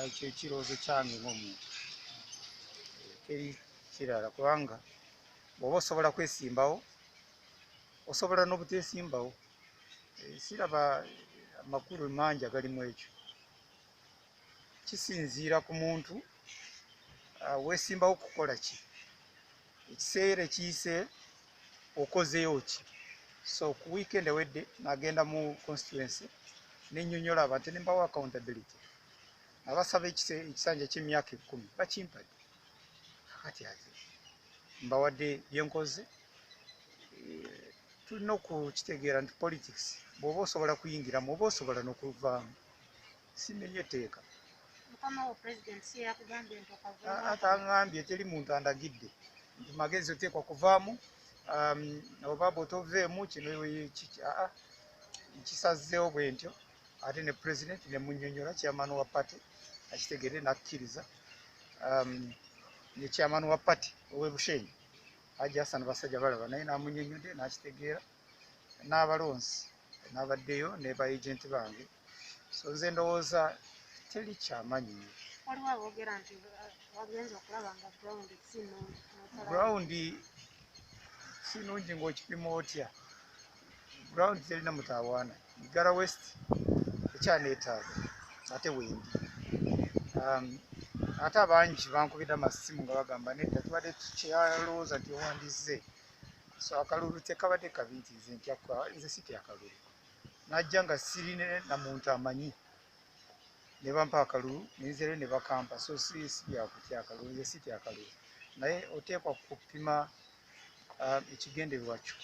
ekyo ekirowoozo kyange ng'omuntu teri kirala kubanga bw'oba osobola kwesimbawo osobola n'obuteesimbawo. Siraba amakulu mangi agalimu ekyo. Kisinziira ku muntu weesimbawo kukola ki, ekiseera ekiyise okozeyo ki. So ku weekend ewedde nagenda mu constituency nennyonnyola abantu ne mbawa accountability. Abasaba ekisanja ky'emyaka 10 bakimpadde. Kati ate mbawadde byenkoze. Tulina okukitegeera nti politics bw'oba osobola kuyingiramu oba osobola n'okuvaamu. Simenye tteeka. Ataŋŋambye teri muntu andagidde nti magezi oteekwa kuvaamu oba bw'otoveemu kino nkisazeewo bwe ntyo. Ate ne president ne munnyonnyola chairman wa party akitegedde n'akkiriza. Ne chairman wa party ow'e Bushenyi Hajji Hassan Basajja balaba naye n'amunnyonnyodde n'akitegeera. N'abalonzi n'abaddeyo ne ba agent bange. So nze ndowooza teri kyamaanyi nnyo. Waliwo aboogera nti wagenza okulaba nga ground si nnungi. Ground si nnungi ng'okipima otya? Ground terina mutaawaana. Igara West ekyaneetaaga ate wendi. Ate abangi bankubira amasimu nga bagamba nedda tubadde tukyalowooza nti owandize. So akalulu tekabadde kabi nti nze sitya akalulu. Najja nga sirine na muntu amanyi. Ne bampa akalulu nenzere ne bakampa. So si byakutya akalulu, nze sitya akalulu. Naye oteekwa kupima ekigendererwa kyo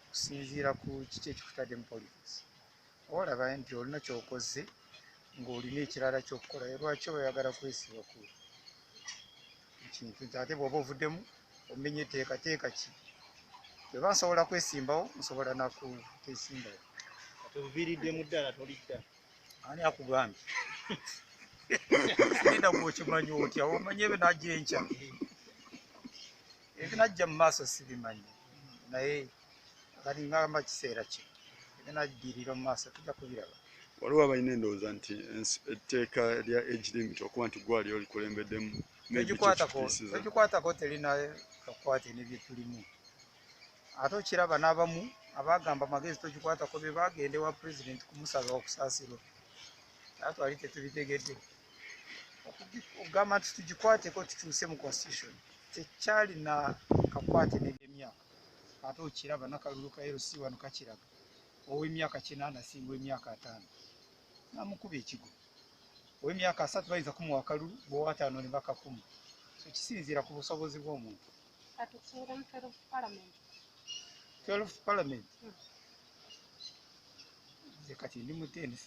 okusinziira ku kiki ekikutadde mu politics. Olaba nti olina kyokoze ng'olina ekirala ky'okukola. Lwaki oyagala kwesiba ku kintu nti ate bw'oba ovuddemu omenye etteekateeka ki? Bwe bansobola kwesimbawo nsobola nakuteesimbawo. Obuviiriddemu ddala tolidda. Ani akugambye? Sirinda bw'okimanyi otya, omanyi ebinajja enkya. Ebinajja mu maaso sibimanyi, naye kati ngamba kiseera ki ebinajjirira mu maaso tujja kubiraba. Waliwo abalina endowooza nti etteeka lya age limit okuba nti gwali olikulembeddemu tegikwatako terina kakwate n'ebye tulimu. Ate okiraba n'abamu abagamba magezi togikwatako be bagenda ewa president kumusaba okusaasirwa. Ate twali tetubitegedde. Okugamba nti tugikwateko tukyuse mu constitution tekyali na kakwate n'ebyemyaka. Ate okiraba n'akalulu ka LC wano kakiraga ow'emyaka 8 asinga emyaka 5 namukuba ekigo. Ow'emyaka 3 bayinza kumuwa akalulu bw'owa 5 ne bakakuma. So kisinziira ku busobozi bw'omuntu. 12th Parliament. Nze kati ndi mu tennis.